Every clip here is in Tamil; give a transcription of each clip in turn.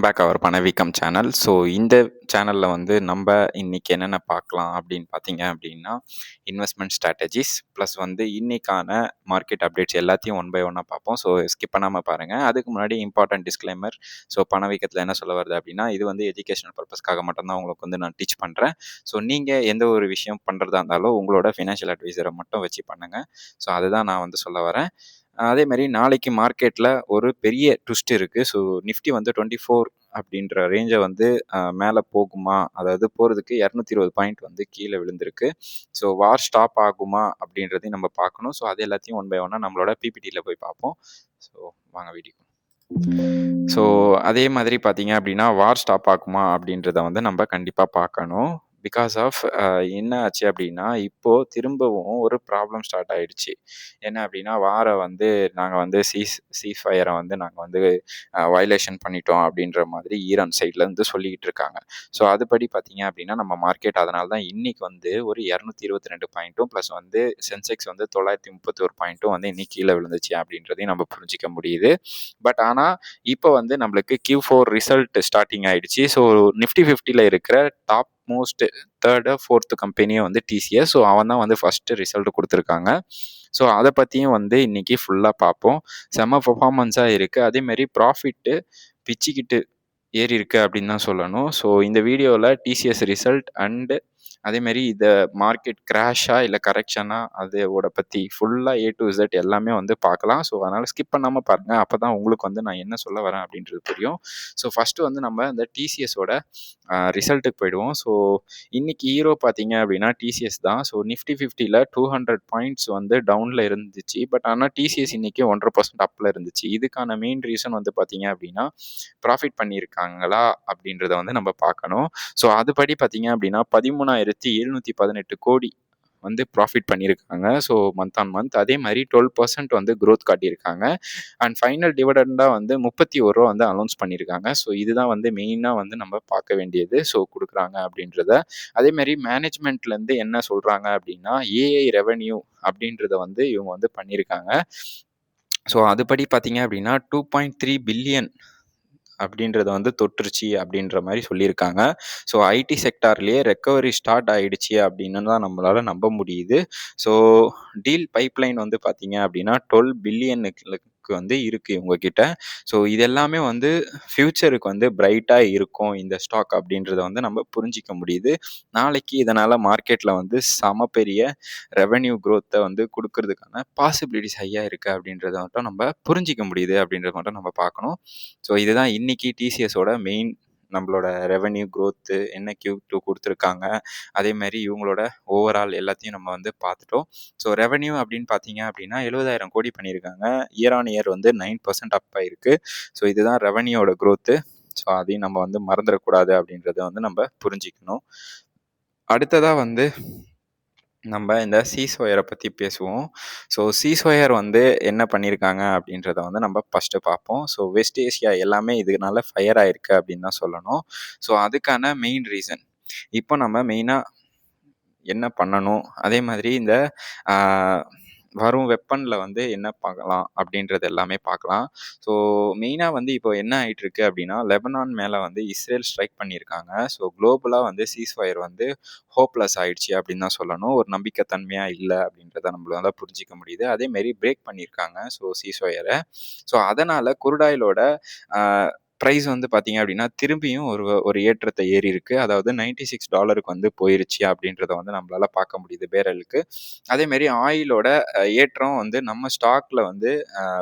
பேக் அவர் பணவீக்கம் சேனல். ஸோ இந்த சேனலில் வந்து நம்ம இன்னைக்கு என்னென்ன பார்க்கலாம் அப்படின்னு பார்த்தீங்க அப்படின்னா, இன்வெஸ்ட்மெண்ட் ஸ்ட்ராட்டஜிஸ் ப்ளஸ் வந்து இன்னைக்கான மார்க்கெட் அப்டேட்ஸ் எல்லாத்தையும் ஒன் பை ஒன்னாக பார்ப்போம். ஸோ ஸ்கிப் பண்ணாமல் பாருங்கள். அதுக்கு முன்னாடி இம்பார்ட்டன்ட் டிஸ்க்ளைமர். ஸோ பணவீக்கத்தில் என்ன சொல்ல வருது அப்படின்னா, இது வந்து எஜுகேஷனல் பர்பஸ்க்காக மட்டும்தான் உங்களுக்கு வந்து நான் டீச் பண்ணுறேன். ஸோ நீங்கள் எந்த ஒரு விஷயம் பண்ணுறதா இருந்தாலும் உங்களோட ஃபினான்ஷியல் அட்வைசரை மட்டும் வச்சு பண்ணுங்கள். ஸோ அதுதான் நான் வந்து சொல்ல வரேன். அதே மாதிரி நாளைக்கு மார்க்கெட்டில் ஒரு பெரிய ட்விஸ்ட் இருக்குது. ஸோ நிஃப்டி வந்து 24 அப்படின்ற ரேஞ்சை வந்து மேலே போகுமா, அதாவது போகிறதுக்கு 220 பாயிண்ட் வந்து கீழே விழுந்திருக்கு. ஸோ வார் ஸ்டாப் ஆகுமா அப்படின்றதையும் நம்ம பார்க்கணும். ஸோ அது எல்லாத்தையும் ஒன் பை ஒன்னாக நம்மளோட பிபிடியில் போய் பார்ப்போம். ஸோ வாங்க வீடியோ. ஸோ அதே மாதிரி பார்த்தீங்க அப்படின்னா, வார் ஸ்டாப் ஆகுமா அப்படின்றத வந்து நம்ம கண்டிப்பாக பார்க்கணும். பிகாஸ் ஆஃப் என்ன ஆச்சு அப்படின்னா, இப்போது திரும்பவும் ஒரு ப்ராப்ளம் ஸ்டார்ட் ஆயிடுச்சு. என்ன அப்படின்னா, வாரை வந்து நாங்கள் வந்து சீஸ்ஃபயரை வந்து நாங்கள் வந்து வயலேஷன் பண்ணிட்டோம் அப்படின்ற மாதிரி ஈரான் சைட்லேருந்து சொல்லிக்கிட்டு இருக்காங்க. ஸோ அதுபடி பார்த்தீங்க அப்படின்னா, நம்ம மார்க்கெட் அதனால தான் இன்னைக்கு வந்து ஒரு 222 பாயிண்ட்டும் ப்ளஸ் வந்து சென்செக்ஸ் வந்து 931 பாயிண்ட்டும் வந்து இன்னைக்கு கீழே விழுந்துச்சு அப்படின்றதையும் நம்ம புரிஞ்சிக்க முடியுது. பட் ஆனால் இப்போ வந்து நம்மளுக்கு Q4 ரிசல்ட் ஸ்டார்டிங் ஆயிடுச்சு. ஸோ நிஃப்டி 50ல இருக்கிற டாப் மோஸ்ட் தேர்டு ஃபோர்த்து கம்பெனியும் வந்து டிசிஎஸ். ஸோ அவன் தான் வந்து ஃபர்ஸ்ட் ரிசல்ட் கொடுத்துருக்காங்க. ஸோ அதை பற்றியும் வந்து இன்னைக்கு ஃபுல்லாக பார்ப்போம். செம்ம பர்ஃபார்மன்ஸாக இருக்குது. அதேமாரி ப்ராஃபிட்டு பிச்சுக்கிட்டு ஏறி இருக்கு அப்படின்னு தான் சொல்லணும். ஸோ இந்த வீடியோவில் டிசிஎஸ் ரிசல்ட் அண்டு அதேமாரி இதை மார்க்கெட் கிராஷா இல்லை கரெக்ஷனா அதோட பற்றி ஃபுல்லாக A to Z எல்லாமே வந்து பார்க்கலாம். ஸோ அதனால் ஸ்கிப் பண்ணாமல் பாருங்கள். அப்போ தான் உங்களுக்கு வந்து நான் என்ன சொல்ல வரேன் அப்படின்றது புரியும். ஸோ ஃபஸ்ட்டு வந்து நம்ம இந்த டிசிஎஸோட ரிசல்ட்டுக்கு போயிடுவோம். ஸோ இன்னைக்கு ஹீரோ பார்த்தீங்க அப்படின்னா டிசிஎஸ் தான். ஸோ நிஃப்டி 50ல 200 பாயிண்ட்ஸ் வந்து டவுனில் இருந்துச்சு. பட் ஆனால் டிசிஎஸ் இன்னைக்கு 1.5% அப்பில் இருந்துச்சு. இதுக்கான மெயின் ரீசன் வந்து பார்த்தீங்க அப்படின்னா, ப்ராஃபிட் பண்ணியிருக்காங்களா அப்படின்றத வந்து நம்ம பார்க்கணும். ஸோ அதுபடி பார்த்தீங்க அப்படின்னா 13,718 கோடி வந்து ப்ராஃபிட் பண்ணியிருக்காங்க. ஸோ மந்த் ஆன் மந்த் அதே மாதிரி 12% வந்து க்ரோத் காட்டியிருக்காங்க. அண்ட் ஃபைனல் டிவிடெண்டாக வந்து ரூ. 31 வந்து அனௌன்ஸ் பண்ணியிருக்காங்க. ஸோ இதுதான் வந்து மெயினாக வந்து நம்ம பார்க்க வேண்டியது. ஸோ கொடுக்குறாங்க அப்படின்றத. அதேமாரி மேனேஜ்மெண்ட்லேருந்து என்ன சொல்கிறாங்க அப்படின்னா, ஏஐ ரெவென்யூ அப்படின்றத வந்து இவங்க வந்து பண்ணியிருக்காங்க. ஸோ அதுபடி பார்த்தீங்க அப்படின்னா 2.3 பில்லியன் அப்படின்றத வந்து தொற்றுச்சு அப்படின்ற மாதிரி சொல்லியிருக்காங்க. ஸோ ஐடி செக்டார்லேயே ரெக்கவரி ஸ்டார்ட் ஆயிடுச்சு அப்படின்னு தான் நம்மளால நம்ப முடியுது. ஸோ டீல் பைப்லைன் வந்து பார்த்தீங்க அப்படின்னா 12 பில்லியனுக்கு வந்து இருக்கு இவங்ககிட்ட. ஸோ இது எல்லாமே வந்து ஃபியூச்சருக்கு வந்து பிரைட்டாக இருக்கும் இந்த ஸ்டாக் அப்படின்றத வந்து நம்ம புரிஞ்சிக்க முடியுது. நாளைக்கு இதனால் மார்க்கெட்டில் வந்து செம பெரிய ரெவென்யூ க்ரோத்தை வந்து கொடுக்கறதுக்கான பாசிபிலிட்டிஸ் ஹையாக இருக்குது அப்படின்றத மட்டும் நம்ம புரிஞ்சிக்க முடியுது அப்படின்றத மட்டும் நம்ம பார்க்கணும். ஸோ இதுதான் இன்னைக்கு டிசிஎஸோட மெயின் நம்மளோட ரெவென்யூ க்ரோத்து என்ன Q2 கொடுத்துருக்காங்க. அதேமாதிரி இவங்களோட ஓவரால் எல்லாத்தையும் நம்ம வந்து பார்த்துட்டோம். ஸோ ரெவென்யூ அப்படின்னு பார்த்தீங்க அப்படின்னா 70,000 கோடி பண்ணியிருக்காங்க. இயர் ஆன் இயர் வந்து 9% அப் ஆயிருக்கு. ஸோ இதுதான் ரெவென்யூவோட க்ரோத்து. ஸோ அதையும் நம்ம வந்து மறந்துடக்கூடாது அப்படின்றத வந்து நம்ம புரிஞ்சிக்கணும். அடுத்ததாக வந்து நம்ம இந்த சீஸ்ஃபயரை பற்றி பேசுவோம். ஸோ சீஸ்ஃபயர் வந்து என்ன பண்ணியிருக்காங்க அப்படின்றத வந்து நம்ம ஃபஸ்ட்டு பார்ப்போம். ஸோ வெஸ்ட் ஏஷியா எல்லாமே இதனால ஃபயர் ஆயிருக்கு அப்படின்னு தான் சொல்லணும். ஸோ அதுக்கான மெயின் ரீசன் இப்போ நம்ம மெயினாக என்ன பண்ணணும், அதே மாதிரி இந்த வரும் வெப்பனில் வந்து என்ன பார்க்கலாம் அப்படின்றது எல்லாமே பார்க்கலாம். ஸோ மெயினாக வந்து இப்போ என்ன ஆகிட்டு இருக்கு அப்படின்னா, லெபனான் மேலே வந்து இஸ்ரேல் ஸ்ட்ரைக் பண்ணியிருக்காங்க. ஸோ குளோபலாக வந்து சீஸ்ஃபயர் வந்து ஹோப்லெஸ் ஆயிடுச்சு அப்படின்னு தான் சொல்லணும். ஒரு நம்பிக்கைத்தன்மையாக இல்லை அப்படின்றத நம்மளால புரிஞ்சிக்க முடியுது. அதேமாரி பிரேக் பண்ணியிருக்காங்க ஸோ சீஸ்ஃபயரை. ஸோ அதனால் குருடாயிலோட ப்ரைஸ் வந்து பார்த்தீங்க அப்படின்னா திரும்பியும் ஒரு ஏற்றத்தை ஏறி இருக்கு. அதாவது $96 வந்து போயிருச்சு அப்படின்றத வந்து நம்மளால பார்க்க முடியுது பேரலுக்கு. அதேமாரி ஆயிலோட ஏற்றம் வந்து நம்ம ஸ்டாக்ல வந்து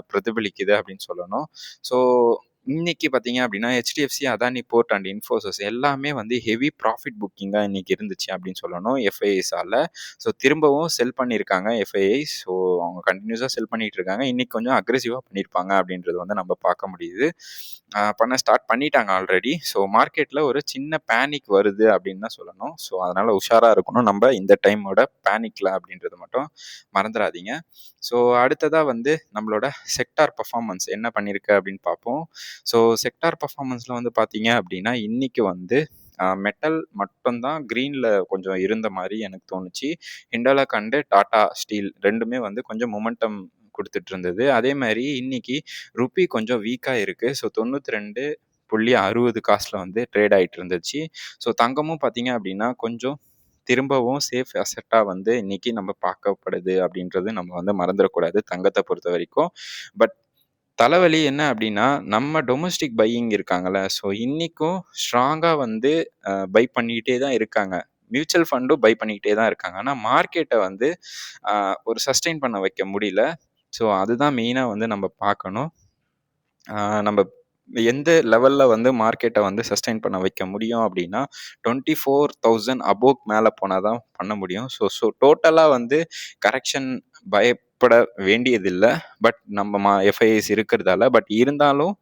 பிரதிபலிக்குது அப்படின்னு சொல்லணும். ஸோ இன்னைக்கு பார்த்தீங்க அப்படின்னா HDFC, Adani port and Infosys எல்லாமே வந்து ஹெவி ப்ராஃபிட் புக்கிங்காக இன்னைக்கு இருந்துச்சு அப்படின்னு சொல்லணும் எஃப்ஐஐஸால். ஸோ திரும்பவும் செல் பண்ணியிருக்காங்க எஃப்ஐஐ. ஸோ அவங்க கண்டினியூஸாக செல் பண்ணிட்டு இருக்காங்க. இன்னைக்கு கொஞ்சம் அக்ரெசிவாக பண்ணியிருப்பாங்க அப்படின்றது வந்து நம்ம பார்க்க முடியுது. பண்ண ஸ்டார்ட் பண்ணிட்டாங்க ஆல்ரெடி. ஸோ மார்க்கெட்டில் ஒரு சின்ன பேனிக் வருது அப்படின்னு தான் சொல்லணும். ஸோ அதனால் உஷாராக இருக்கணும் நம்ம இந்த டைமோட பேனிக்கில் அப்படின்றது மட்டும் மறந்துடாதீங்க. ஸோ அடுத்ததாக வந்து நம்மளோட செக்டார் பர்ஃபார்மன்ஸ் என்ன பண்ணியிருக்கு அப்படின்னு பார்ப்போம். ஸோ செக்டார் பர்ஃபார்மன்ஸில் வந்து பார்த்தீங்க அப்படின்னா இன்றைக்கி வந்து மெட்டல் மட்டும்தான் க்ரீனில் கொஞ்சம் இருந்த மாதிரி எனக்கு தோணுச்சு. ஹிண்டாலக் அண்டு டாடா ஸ்டீல் ரெண்டுமே வந்து கொஞ்சம் மொமெண்டம் கொடுத்துட்டு இருந்தது. அதே மாதிரி இன்னைக்கு ருப்பி கொஞ்சம் வீக்காக இருக்குது. ஸோ 92 0.60 காசுல வந்து ட்ரேட் ஆயிட்டு இருந்துச்சு. ஸோ தங்கமும் பார்த்தீங்க அப்படின்னா, கொஞ்சம் திரும்பவும் சேஃப் அசெட்டா வந்து இன்னைக்கு நம்ம பார்க்கப்படுது அப்படின்றது நம்ம வந்து மறந்துறக்கூடாது தங்கத்த பொறுத்தவரைக்கும். பட் தலைவலி என்ன அப்படின்னா, நம்ம டொமஸ்டிக் பையிங் இருக்காங்கல்ல, ஸோ இன்னிக்கும் ஸ்ட்ராங்கா வந்து பை பண்ணிக்கிட்டே தான் இருக்காங்க. மியூச்சுவல் ஃபண்டும் பை பண்ணிக்கிட்டே தான் இருக்காங்க. ஆனா மார்க்கெட்ட வந்து அ ஒரு சஸ்டெயின் பண்ண வைக்க முடியல. ஸோ அதுதான் மெயினா வந்து நம்ம பார்க்கணும். நம்ம எந்த லெவல்ல வந்து மார்க்கெட்ட வந்து சஸ்டெயின் பண்ண வைக்க முடியும் அப்படின்னா, 24,000 அபோவ் மேல போனா தான் பண்ண முடியும். ஸோ ஸோ டோட்டலா வந்து கரெக்ஷன் பயப்பட வேண்டியதில்ல. பட் நம்ம எஃப்ஐஐஸ் இருக்கிறதால. பட் இருந்தாலும்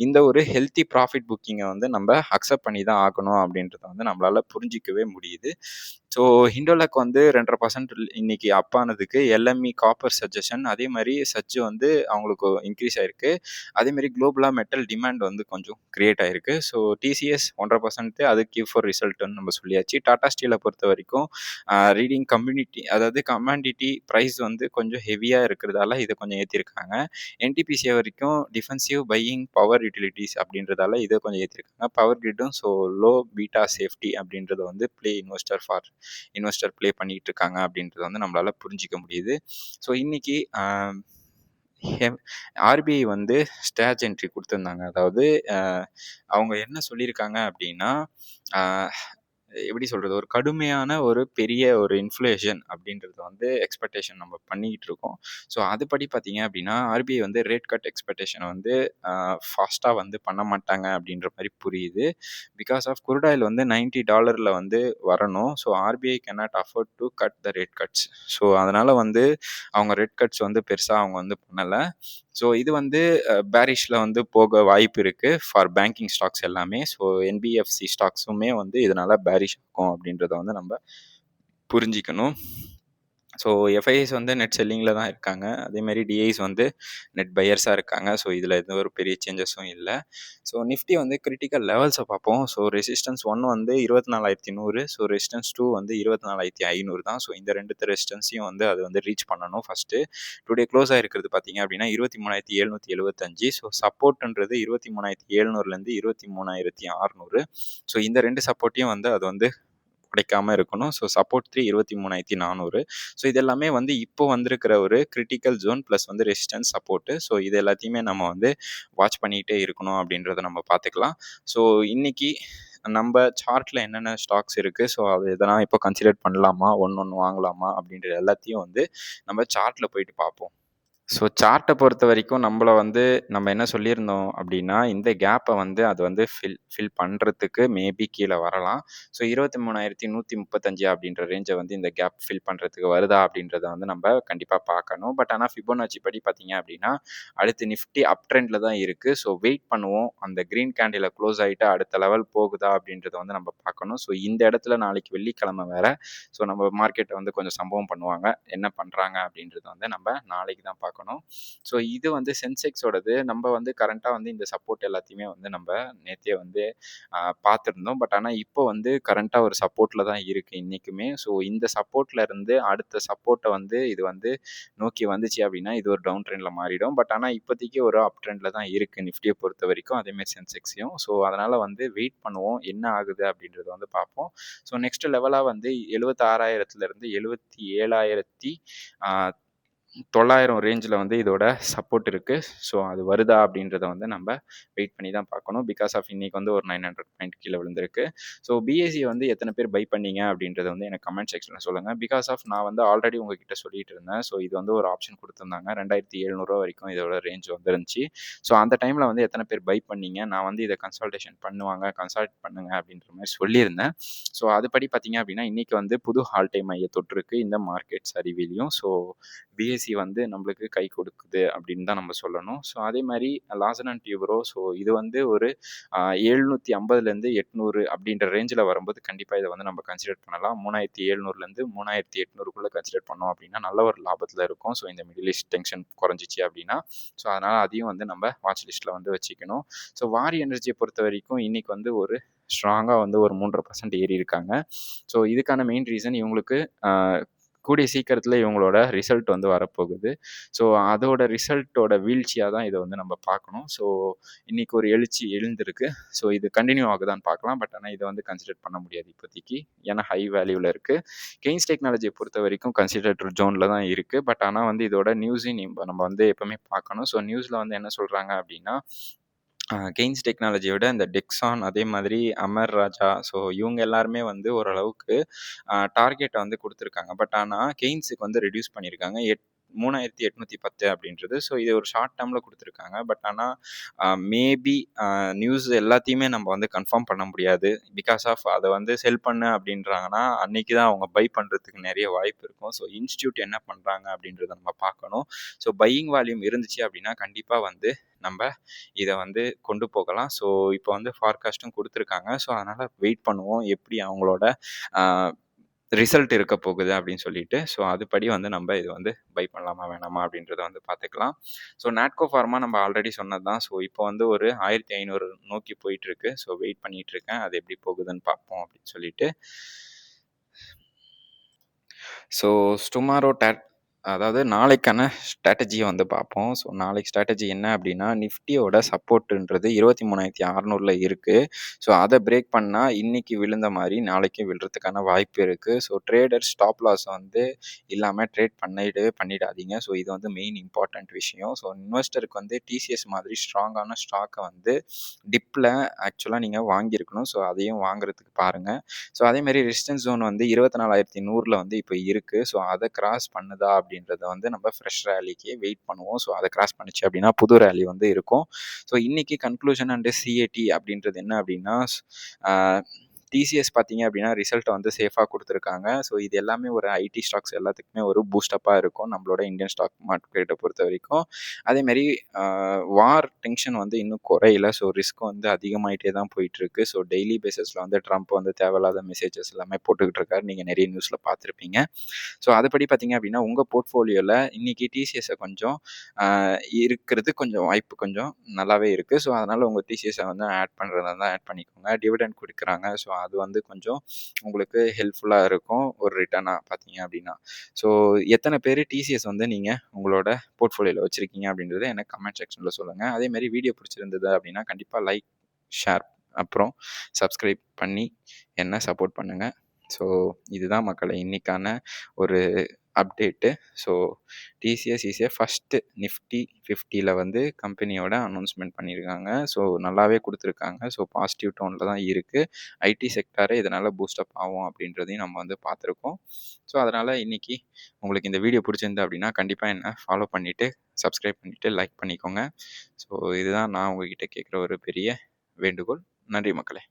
இந்த ஒரு ஹெல்த்தி ப்ராஃபிட் புக்கிங்க வந்து நம்ம அக்செப்ட் பண்ணி தான் ஆகணும் அப்படின்றத வந்து நம்மளால புரிஞ்சிக்கவே முடியுது. ஸோ ஹிண்டோலக் வந்து 2.5% இன்னைக்கு அப் ஆனதுக்கு எல்எம்இ காப்பர் சஜஷன் அதே மாரி சச்சு வந்து அவங்களுக்கு இன்க்ரீஸ் ஆயிருக்கு. அதே மாரி குளோபலா மெட்டல் டிமாண்ட் வந்து கொஞ்சம் கிரியேட் ஆயிருக்கு. ஸோ டிசிஎஸ் 1.5% அது Q4 ரிசல்ட்ன்னு நம்ம சொல்லியாச்சு. டாடா ஸ்டீல பொறுத்தவரைக்கும் ரீடிங் அதாவது கமாடிட்டி பிரைஸ் வந்து கொஞ்சம் ஹெவியா இருக்கிறதால இத கொஞ்சம் ஏத்திருக்காங்க. என்டிபிசி வரைக்கும் டிஃபென்சிவ் பையிங் பவர் யூட்டிலிட்டீஸ் அப்படின்றதால இத கொஞ்சம் ஏத்திருக்காங்க. பவர் கிரிட்டும் ஸோ லோ பீட்டா சேஃப்டி அப்படின்றத வந்து இன்வெஸ்டர் ப்ளே பண்ணிட்டு இருக்காங்க அப்படின்றத வந்து நம்மளால புரிஞ்சிக்க முடியுது. ஸோ இன்னைக்கு ஆர்பிஐ வந்து ஸ்டேஜ் என்ட்ரி கொடுத்துருந்தாங்க. அதாவது அவங்க என்ன சொல்லியிருக்காங்க அப்படின்னா, எப்படி சொல்றது, ஒரு கடுமையான ஒரு பெரிய ஒரு இன்ஃப்ளேஷன் அப்படின்றது வந்து எக்ஸ்பெக்டேஷன் நம்ம பண்ணிக்கிட்டு இருக்கோம். ஸோ அதுபடி பார்த்தீங்க அப்படின்னா ஆர்பிஐ வந்து ரேட் கட் எக்ஸ்பெக்டேஷனை வந்து ஃபாஸ்ட்டாக வந்து பண்ண மாட்டாங்க அப்படின்ற மாதிரி புரியுது. பிகாஸ் ஆஃப் குரூட் ஆயில் வந்து $90 வந்து வரணும். So RBI cannot afford to cut the rate cuts. So அதனால வந்து அவங்க ரேட் கட்ஸ் வந்து பெருசாக அவங்க வந்து பண்ணலை. ஸோ இது வந்து பேரிஷ்ல வந்து போக வாய்ப்பு இருக்கு ஃபார் பேங்கிங் ஸ்டாக்ஸ் எல்லாமே. ஸோ என்பிஎஃப்சி ஸ்டாக்ஸுமே வந்து இதனால பேரிஷ் ஆகும் அப்படின்றத வந்து நம்ம புரிஞ்சிக்கணும். ஸோ எஃப்ஐஐஸ் வந்து நெட் செல்லிங்கில் தான் இருக்காங்க. அதேமாரி டிஐஸ் வந்து நெட் பையர்ஸாக இருக்காங்க. ஸோ இதில் எந்த ஒரு பெரிய சேஞ்சஸும் இல்லை. ஸோ நிஃப்டி வந்து கிரிட்டிக்கல் லெவல்ஸை பார்ப்போம். ஸோ ரெசிஸ்டன்ஸ் 1 வந்து 24,100. ஸோ ரெசிஸ்டன்ஸ் 2 வந்து 24,500 தான். ஸோ இந்த 2 ரெசிஸ்டன்ஸையும் வந்து அது வந்து ரீச் பண்ணணும் ஃபஸ்ட்டு. டுடே க்ளோஸ் ஆகிருக்கிறது பார்த்தீங்க அப்படின்னா 23,775. ஸோ சப்போர்ட்ன்றது 23,700லேருந்து 23,600. ஸோ இந்த 2 சப்போர்ட்டையும் வந்து அது வந்து உடைக்காம இருக்கணும். So support 3 23,400. ஸோ இது எல்லாமே வந்து இப்போ வந்திருக்கிற ஒரு கிரிட்டிக்கல் ஜோன் ப்ளஸ் வந்து ரெசிஸ்டன்ஸ் சப்போர்ட்டு. ஸோ இது எல்லாத்தையுமே நம்ம வந்து வாட்ச் பண்ணிகிட்டே இருக்கணும் அப்படின்றத நம்ம பார்த்துக்கலாம். ஸோ இன்னைக்கு நம்ம சார்ட்ல என்னென்ன ஸ்டாக்ஸ் இருக்கு, ஸோ அது எதனா இப்போ கன்சிடர் பண்ணலாமா, ஒன்று வாங்கலாமா அப்படின்ற எல்லாத்தையும் வந்து நம்ம சார்ட்ல போயிட்டு பார்ப்போம். ஸோ சார்ட்டை பொறுத்த வரைக்கும் நம்மள வந்து நம்ம என்ன சொல்லியிருந்தோம் அப்படின்னா, இந்த கேப்பை வந்து அது வந்து ஃபில் பண்ணுறதுக்கு மேபி கீழே வரலாம். ஸோ 23,135 அப்படின்ற ரேஞ்சை வந்து இந்த கேப் ஃபில் பண்ணுறதுக்கு வருதா அப்படின்றத வந்து நம்ம கண்டிப்பாக பார்க்கணும். பட் ஆனால் ஃபிபோனாச்சி படி பார்த்தீங்க அப்படின்னா, அடுத்து நிஃப்டி அப் ட்ரெண்டில் தான் இருக்குது. ஸோ வெயிட் பண்ணுவோம். அந்த க்ரீன் கேண்டில் க்ளோஸ் ஆகிட்டு அடுத்த லெவல் போகுதா அப்படின்றத வந்து நம்ம பார்க்கணும். ஸோ இந்த இடத்துல நாளைக்கு வெள்ளிக்கிழமை வேறு. ஸோ நம்ம மார்க்கெட்டை வந்து கொஞ்சம் சம்பவம் பண்ணுவாங்க. என்ன பண்ணுறாங்க அப்படின்றத வந்து நம்ம நாளைக்கு தான் பார்க்கணும். ஸோ இது வந்து சென்செக்ஸோடது. நம்ம வந்து கரண்ட்டாக வந்து இந்த சப்போர்ட் எல்லாத்தையுமே வந்து நம்ம நேற்றே வந்து பார்த்துருந்தோம். பட் ஆனால் இப்போ வந்து கரண்ட்டாக ஒரு சப்போர்ட்டில் தான் இருக்குது இன்றைக்குமே. ஸோ இந்த சப்போர்ட்டில் இருந்து அடுத்த சப்போர்ட்டை வந்து இது வந்து நோக்கி வந்துச்சு அப்படின்னா இது ஒரு டவுன் ட்ரெண்டில் மாறிடும். பட் ஆனால் இப்போதைக்கு ஒரு அப் ட்ரெண்டில் தான் இருக்குது நிஃப்டியை பொறுத்த வரைக்கும், அதேமாதிரி சென்செக்ஸையும். ஸோ அதனால் வந்து வெயிட் பண்ணுவோம் என்ன ஆகுது அப்படின்றத வந்து பார்ப்போம். ஸோ நெக்ஸ்ட் லெவலாக வந்து 76,000லேருந்து 77,900 ரேஞ்சில் வந்து இதோட சப்போர்ட் இருக்குது. ஸோ அது வருதா அப்படின்றத வந்து நம்ம வெயிட் பண்ணி தான் பார்க்கணும். பிகாஸ் ஆஃப் இன்னைக்கு வந்து ஒரு 900 பாயிண்ட் கீழே விழுந்திருக்கு. ஸோ பிஎஸ்சி வந்து எத்தனை பேர் பை பண்ணீங்க அப்படின்றத வந்து எனக்கு கமெண்ட் செக்ஷனில் சொல்லுங்கள். பிகாஸ் ஆஃப் நான் வந்து ஆல்ரெடி உங்ககிட்ட சொல்லிட்டு இருந்தேன். ஸோ இது வந்து ஒரு ஆப்ஷன் கொடுத்துருந்தாங்க. 2,700 வரைக்கும் இதோட ரேஞ்ச் வந்துருந்துச்சு. ஸோ அந்த டைமில் வந்து எத்தனை பேர் பை பண்ணீங்க, நான் வந்து இதை கன்சல்ட் பண்ணுங்க அப்படின்ற மாதிரி சொல்லியிருந்தேன். ஸோ அதுபடி பார்த்தீங்க அப்படின்னா இன்றைக்கி வந்து புது ஆல் டைம் மைய தொற்றுருக்கு இந்த மார்க்கெட் சரிவிலையும். ஸோ பிஎஸ்சி வந்து நம்மளுக்கு கை கொடுக்குது அப்படின்னு தான் நம்ம சொல்லணும். ஸோ அதே மாதிரி லார்சன் அண்ட் டியூப்ரோ. ஸோ இது வந்து ஒரு 750லேருந்து 800 அப்படின்ற ரேஞ்சில் வரும்போது கண்டிப்பாக இதை வந்து நம்ம கன்சிடர் பண்ணலாம். 3,700லேருந்து 3,800க்குள்ளே கன்சிடர் பண்ணோம் அப்படின்னா நல்ல ஒரு லாபத்தில் இருக்கும். ஸோ இந்த மிடில் ஈஸ்ட் டென்ஷன் குறைஞ்சிச்சு அப்படின்னா. ஸோ அதனால் அதையும் வந்து நம்ம வாட்ச் லிஸ்ட்டில் வந்து வச்சுக்கணும். ஸோ வாரி எனர்ஜியை பொறுத்த வரைக்கும் இன்றைக்கி வந்து ஒரு ஸ்ட்ராங்காக வந்து ஒரு 3.5% ஏறி இருக்காங்க. ஸோ இதுக்கான மெயின் ரீசன் இவங்களுக்கு கூடிய சீக்கிரத்தில இவங்களோட ரிசல்ட் வந்து வரப்போகுது. ஸோ அதோட ரிசல்ட்டோட வீழ்ச்சியா தான் இத வந்து நம்ம பார்க்கணும். ஸோ இன்னைக்கு ஒரு எழுச்சி எழுந்திருக்கு. ஸோ இது கன்டின்யூ ஆகுதான்னு பார்க்கலாம். பட் ஆனா இத வந்து கன்சிடர் பண்ண முடியாது இப்போதைக்கு. ஏன்னா ஹை வேல்யூல இருக்கு. கெய்ன்ஸ் டெக்னாலஜிய பொறுத்தவரைக்கும் கன்சிடர்ட் ஜோன்ல தான் இருக்கு. பட் ஆனா வந்து இதோட நியூஸையும் நம்ம வந்து எப்பவுமே பார்க்கணும். ஸோ நியூஸ்ல வந்து என்ன சொல்றாங்க அப்படின்னா, கெய்ன்ஸ் டெக்னாலஜிய விட இந்த டெக்ஸான் அதே மாதிரி அமர் ராஜா ஸோ இவங்க எல்லாருமே வந்து ஓரளவுக்கு டார்கெட்ட வந்து குடுத்துருக்காங்க. பட் ஆனா கெய்ன்ஸுக்கு வந்து ரெட்யூஸ் பண்ணியிருக்காங்க. 3810 அப்படின்றது. ஸோ இது ஒரு ஷார்ட் டேர்ம்ல குடுத்துருக்காங்க. பட் ஆனா மேபி நியூஸ் எல்லாத்தையுமே நம்ம வந்து கன்ஃபார்ம் பண்ண முடியாது. பிகாஸ் ஆஃப் அத வந்து செல் பண்ணு அப்படின்றாங்கன்னா, அன்னைக்கு தான் அவங்க பை பண்றதுக்கு நெறைய வாய்ப்பு இருக்கும். ஸோ இன்ஸ்டிடியூட் என்ன பண்றாங்க அப்படின்றத நம்ம பார்க்கணும். ஸோ பையிங் வால்யூம் இருந்துச்சு அப்படின்னா, கண்டிப்பா வந்து நம்ப இத வந்து கொண்டு போகலாம். ஸோ இப்போ வந்து ஃபார்காஸ்ட்டும் குடுத்துருக்காங்க. ஸோ அதனால வெயிட் பண்ணுவோம். எப்படி அவங்களோட அ ரிசல்ட் இருக்க போகுது அப்படின்னு சொல்லிட்டு. ஸோ அதுபடி வந்து நம்ப இது வந்து பை பண்ணலாமா, வேணாமா அப்படின்றத வந்து பார்த்துக்கலாம். ஸோ நாட்கோ ஃபார்மா நம்ம ஆல்ரெடி சொன்னது தான். ஸோ இப்போ வந்து ஒரு 1500 நோக்கி போயிட்டுருக்கு. ஸோ வெயிட் பண்ணிட்டுருக்கேன். அது எப்படி போகுதுன்னு பார்ப்போம் அப்படின்னு சொல்லிட்டு. ஸோ டுமாரோ அதாவது நாளைக்கான ஸ்ட்ராட்டஜிய வந்து பார்ப்போம். ஸோ நாளைக்கு ஸ்ட்ராட்டஜி என்ன அப்படின்னா, நிஃப்டியோட சப்போர்ட்ன்றது 23,600ல இருக்கு. ஸோ அத பிரேக் பண்ணா இன்னைக்கு விழுந்த மாரி நாளைக்கும் விழுறதுக்கான வாய்ப்பு இருக்கு. ஸோ ட்ரேடர் ஸ்டாப் லாஸ வந்து இல்லாம ட்ரேட் பண்ணிடாதீங்க. ஸோ இது வந்து மெயின் இம்பார்ட்டன்ட் விஷயம். ஸோ இன்வெஸ்டருக்கு வந்து டிசிஎஸ் மாதிரி ஸ்ட்ராங்கான ஸ்டாக்க வந்து டிப்ல ஆக்சுவலா நீங்க வாங்கியிருக்கணும். ஸோ அதையும் வாங்குறதுக்கு பாருங்க. ஸோ அதேமாரி ரெசிஸ்டன்ஸ் ஜோன் வந்து 24,100ல வந்து இப்போ இருக்கு. ஸோ அத கிராஸ் பண்ணுதா அப்படின்றத வந்து நம்ம ஃப்ரெஷ் ரேலிக்கு வெயிட் பண்ணுவோம். ஸோ அத கிராஸ் பண்ணுச்சு அப்படின்னா புது ரேலி வந்து இருக்கும். ஸோ இன்னைக்கு கன்க்ளூஷன் அண்ட் சிஏடி அப்படின்றது என்ன அப்படின்னா, ஆ டிசிஎஸ் பார்த்தீங்க அப்படின்னா ரிசல்ட்ட வந்து சேஃபா குடுத்துருக்காங்க. ஸோ இது எல்லாமே ஒரு ஐடி ஸ்டாக்ஸ் எல்லாத்துக்குமே ஒரு பூஸ்டப்பா இருக்கும். நம்மளோட இந்தியன் ஸ்டாக் மார்க்கெட்ட பொறுத்தவரைக்கும். அதேமாரி வார் டென்ஷன் வந்து இன்னும் குறையல. ஸோ ரிஸ்க் வந்து அதிகமாயிட்டே தான் போயிட்டுருக்கு. ஸோ டெய்லி பேசிஸ்ல வந்து ட்ரம்ப் வந்து தேவையில்லாத மெசேஜஸ் எல்லாமே போட்டுக்கிட்டு இருக்காரு. நீங்க நிறைய நியூஸ்ல பார்த்துருப்பீங்க. ஸோ அதுபடி பார்த்தீங்க அப்படின்னா, உங்க போர்ட்ஃபோலியோல இன்னைக்கு டிசிஎஸ்ஸ கொஞ்சம் அ இருக்கிறது கொஞ்சம் வாய்ப்பு கொஞ்சம் நல்லாவே இருக்கு. ஸோ அதனால உங்க டிசிஎஸ்ஸ வந்து ஆட் பண்றதா இருந்தா ஆட் பண்ணிக்கோங்க. டிவிடெண்ட் குடுக்குறாங்க. ஸோ அது வந்து கொஞ்சம் உங்களுக்கு ஹெல்ப்ஃபுல்லா இருக்கும். ஒரு ரிட்டர்னா பார்த்தீங்க அப்படின்னா. ஸோ எத்தன பேரு டிசிஎஸ் வந்து நீங்க உங்களோட போர்ட்ஃபோலியோல வச்சிருக்கீங்க அப்படின்றத எனக்கு கமெண்ட் செக்ஷன்ல சொல்லுங்க. அதேமாரி வீடியோ பிடிச்சிருந்தது அப்படின்னா, கண்டிப்பா லைக், ஷேர் அப்புறம் சப்ஸ்கிரைப் பண்ணி என்ன சப்போர்ட் பண்ணுங்க. ஸோ இதுதான் மக்களே இன்னைக்கான ஒரு update. So TCS is first Nifty 50ல வந்து கம்பெனியோட அனௌன்ஸ்மென்ட் பண்ணியிருக்காங்க. ஸோ நல்லாவே குடுத்துருக்காங்க. ஸோ பாசிட்டிவ் டோன்ல தான் இருக்கு. ஐடி செக்டாரே இதனால பூஸ்டப் ஆகும் அப்படின்றதையும் நம்ம வந்து பார்த்துருக்கோம். ஸோ அதனால இன்னைக்கு உங்களுக்கு இந்த வீடியோ பிடிச்சிருந்தது அப்படின்னா, கண்டிப்பா என்ன ஃபாலோ பண்ணிட்டு, சப்ஸ்கிரைப் பண்ணிட்டு, லைக் பண்ணிக்கோங்க. ஸோ இதுதான் நான் உங்ககிட்ட கேட்குற ஒரு பெரிய வேண்டுகோள். நன்றி மக்களே!